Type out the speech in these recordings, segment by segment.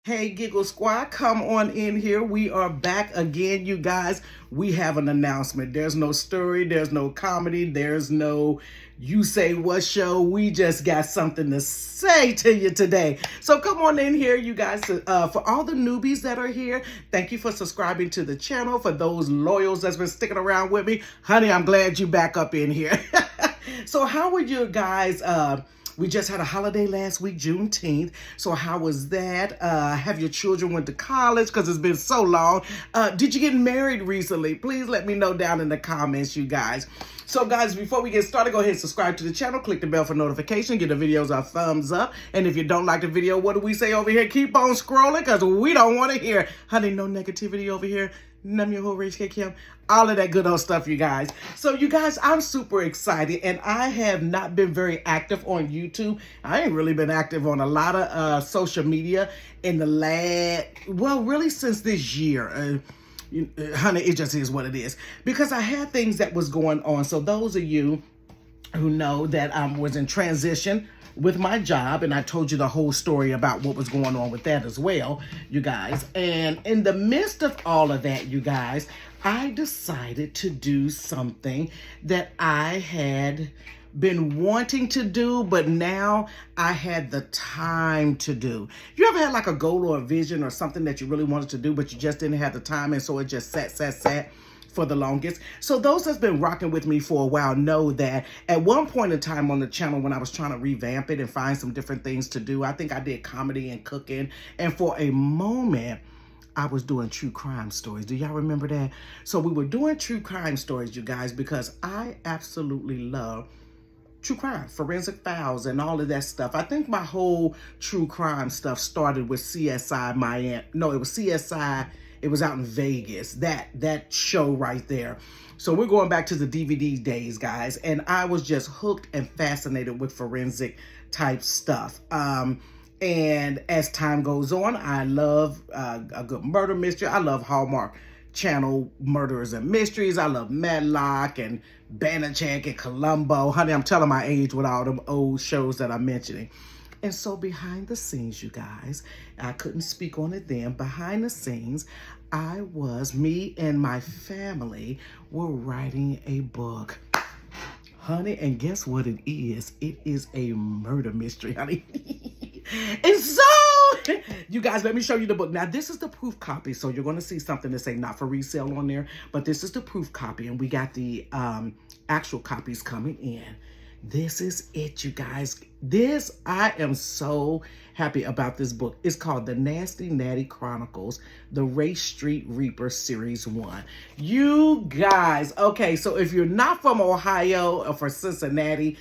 Hey, Giggle Squad, come on in here. We are back again, you guys. We have an announcement. There's no story, there's no comedy, there's no you say what show. We just got something to say to you today. So come on in here, you guys. For all the newbies that are here, thank you for subscribing to the channel. For those loyals that's been sticking around with me, honey, I'm glad you back up in here. So how are you guys? We just had a holiday last week, Juneteenth. So how was that? Have your children went to college? Because it's been so long. Did you get married recently? Please let me know down in the comments, you guys. So guys, before we get started, go ahead and subscribe to the channel. Click the bell for notification. Give the videos a thumbs up. And if you don't like the video, what do we say over here? Keep on scrolling because we don't want to hear. Honey, no negativity over here. Num your whole rage Kim, all of that good old stuff, you guys. So you guys, I'm super excited, and I have not been very active on YouTube. I ain't really been active on a lot of social media in the really since this year. Honey, it just is what it is, because I had things that was going on. So those of you who know that I was in transition with my job, and I told you the whole story about what was going on with that as well, you guys. And in the midst of all of that, you guys, I decided to do something that I had been wanting to do, but now I had the time to do. You ever had like a goal or a vision or something that you really wanted to do, but you just didn't have the time, and so it just sat for the longest? So those that's been rocking with me for a while know that at one point in time on the channel, when I was trying to revamp it and find some different things to do, I think I did comedy and cooking, and for a moment I was doing true crime stories. Do y'all remember that? So we were doing true crime stories, you guys, because I absolutely love true crime, forensic files, and all of that stuff. I think my whole true crime stuff started with CSI Miami. No, it was CSI. It was out in Vegas, that show right there. So we're going back to the DVD days, guys. And I was just hooked and fascinated with forensic type stuff. And as time goes on, I love a good murder mystery. I love Hallmark Channel murders and mysteries. I love Matlock and Banachek and Columbo. Honey, I'm telling my age with all them old shows that I'm mentioning. And so behind the scenes, you guys, I couldn't speak on it then. Behind the scenes, me and my family were writing a book. Honey, and guess what it is? It is a murder mystery, honey. And so, you guys, let me show you the book. Now, this is the proof copy. So you're going to see something that say not for resale on there. But this is the proof copy. And we got the actual copies coming in. This is it, you guys. I am so happy about this book. It's called The Nasty Nati Chronicles, the Race Street Reaper Series 1. You guys, okay, so if you're not from Ohio or from Cincinnati,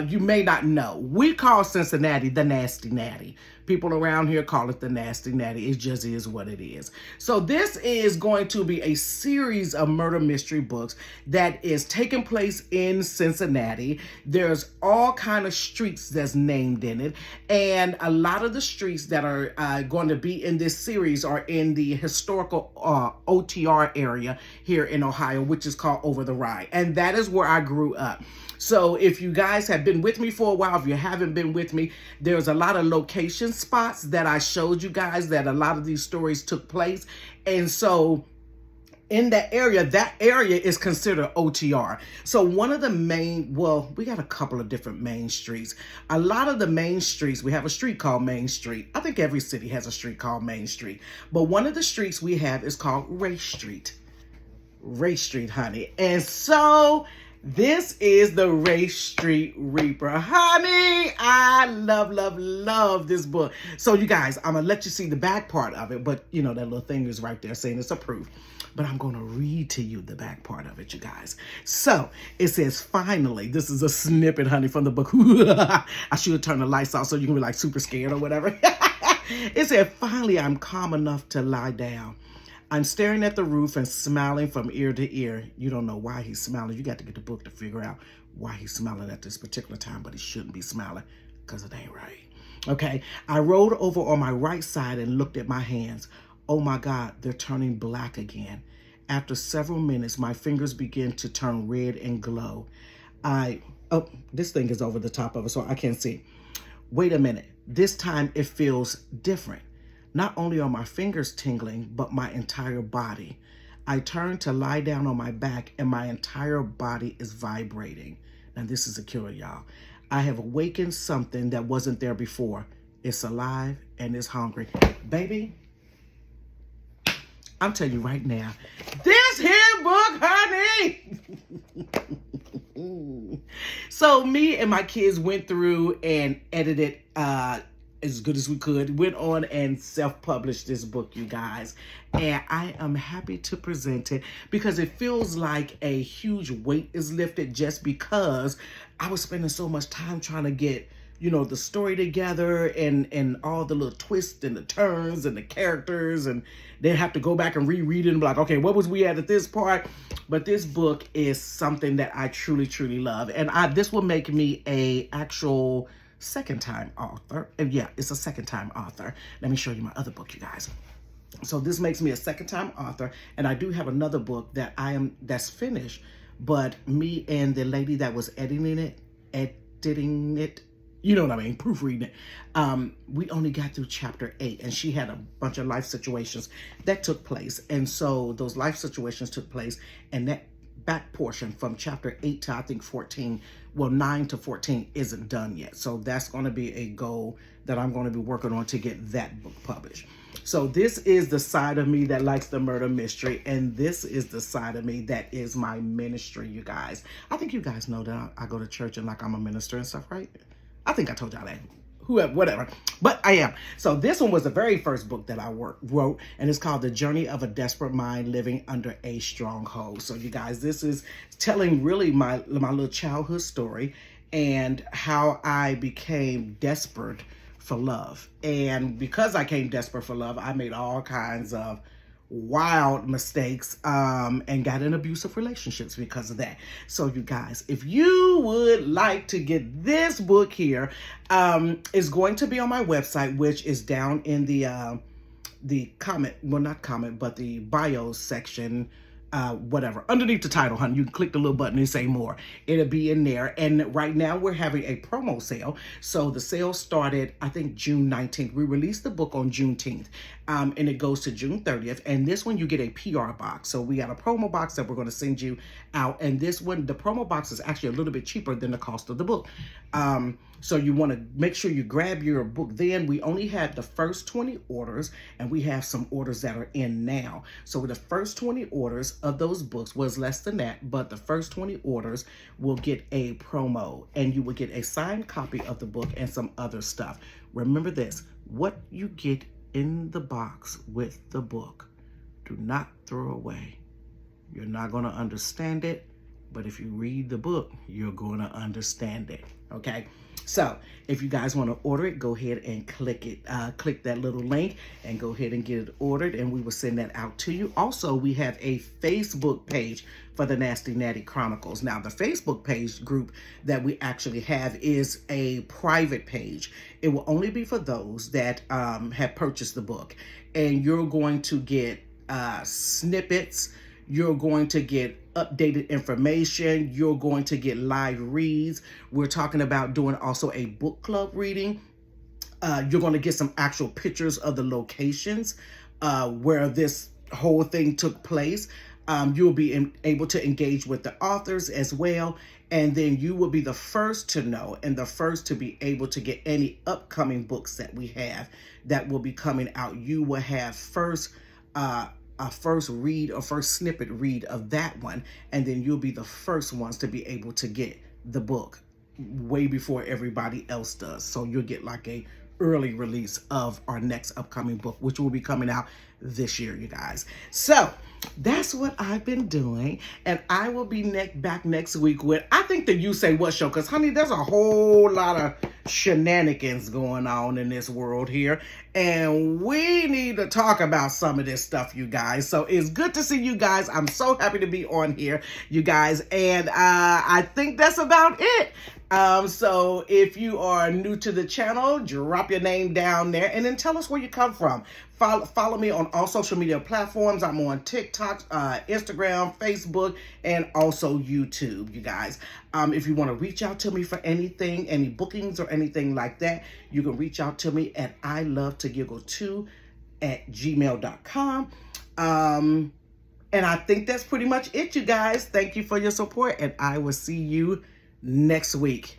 you may not know. We call Cincinnati the Nasty Nati. People around here call it the Nasty Nati. It just is what it is. So this is going to be a series of murder mystery books that is taking place in Cincinnati. There's all kind of streets that's named in it. And a lot of the streets that are going to be in this series are in the historical OTR area here in Ohio, which is called Over-the-Rhine. And that is where I grew up. So if you guys have been with me for a while, if you haven't been with me, there's a lot of location spots that I showed you guys that a lot of these stories took place. And so in that area is considered OTR. So one of the main, well, we got a couple of different main streets. A lot of the main streets, we have a street called Main Street. I think every city has a street called Main Street. But one of the streets we have is called Race Street. Race Street, honey. And so this is the Race Street Reaper. Honey, I love this book. So you guys, I'm going to let you see the back part of it. But, you know, that little thing is right there saying it's approved. But I'm going to read to you the back part of it, you guys. So it says, finally, this is a snippet, honey, from the book. I should have turned the lights off so you can be like super scared or whatever. It said, finally, I'm calm enough to lie down. I'm staring at the roof and smiling from ear to ear. You don't know why he's smiling. You got to get the book to figure out why he's smiling at this particular time, but he shouldn't be smiling because it ain't right. Okay, I rolled over on my right side and looked at my hands. Oh my God, they're turning black again. After several minutes, my fingers began to turn red and glow. Oh, this thing is over the top of it, so I can't see. Wait a minute. This time it feels different. Not only are my fingers tingling, but my entire body. I turn to lie down on my back and my entire body is vibrating. Now this is a killer, y'all. I have awakened something that wasn't there before. It's alive and it's hungry. Baby, I'm telling you right now, this here book, honey. So me and my kids went through and edited as good as we could, went on and self-published this book, you guys. And I am happy to present it because it feels like a huge weight is lifted just because I was spending so much time trying to get, you know, the story together and all the little twists and the turns and the characters, and then have to go back and reread it and be like, okay, what was we at this part? But this book is something that I truly, truly love. And this will make me a actual second-time author. And yeah, it's a second-time author. Let me show you my other book, you guys. So this makes me a second-time author, and I do have another book that's finished, but me and the lady that was editing it, you know what I mean, proofreading it, we only got through chapter 8, and she had a bunch of life situations that took place. And so those life situations took place, and that back portion from chapter 8 to I think 14, well, 9 to 14 isn't done yet. So that's going to be a goal that I'm going to be working on to get that book published. So this is the side of me that likes the murder mystery, and this is the side of me that is my ministry, you guys. I think you guys know that I go to church and like I'm a minister and stuff, right? I think I told y'all that. Whoever, whatever. But I am. So this one was the very first book that I wrote, and it's called The Journey of a Desperate Mind Living Under a Stronghold. So you guys, this is telling really my little childhood story and how I became desperate for love. And because I came desperate for love, I made all kinds of wild mistakes and got in abusive relationships because of that. So you guys, if you would like to get this book here, it's going to be on my website, which is down in the comment, well, not comment, but the bio section, whatever, underneath the title, honey. You can click the little button and say more. It'll be in there. And right now we're having a promo sale. So the sale started, I think, June 19th. We released the book on Juneteenth, and it goes to June 30th. And this one, you get a PR box. So we got a promo box that we're going to send you out. And this one, the promo box is actually a little bit cheaper than the cost of the book. So you want to make sure you grab your book then. We only had the first 20 orders, and we have some orders that are in now. So the first 20 orders of those books was less than that, but the first 20 orders will get a promo, and you will get a signed copy of the book and some other stuff. Remember this, what you get in the box with the book, do not throw away. You're not going to understand it, but if you read the book, you're going to understand it, okay? So if you guys want to order it, go ahead and click it. Click that little link and go ahead and get it ordered, and we will send that out to you. Also, we have a Facebook page for the Nasty Nati Chronicles. Now, the Facebook page group that we actually have is a private page. It will only be for those that have purchased the book, and you're going to get snippets. You're going to get updated information. You're going to get live reads. We're talking about doing also a book club reading. You're going to get some actual pictures of the locations where this whole thing took place. You'll be able to engage with the authors as well. And then you will be the first to know and the first to be able to get any upcoming books that we have that will be coming out. You will have first a first read or first snippet read of that one, and then you'll be the first ones to be able to get the book way before everybody else does. So you'll get like a early release of our next upcoming book, which will be coming out this year, you guys. So that's what I've been doing, and I will be back next week with, I think, the You Say What show, because honey, there's a whole lot of shenanigans going on in this world here, and we need to talk about some of this stuff, you guys. So it's good to see you guys. I'm so happy to be on here, you guys, and I think that's about it. So if you are new to the channel, drop your name down there and then tell us where you come from. Follow me on all social media platforms. I'm on TikTok, Instagram, Facebook, and also YouTube, you guys. If you want to reach out to me for anything, any bookings or anything like that, you can reach out to me at I Love to Giggle 2 gmail.com. And I think that's pretty much it, you guys. Thank you for your support, and I will see you next week.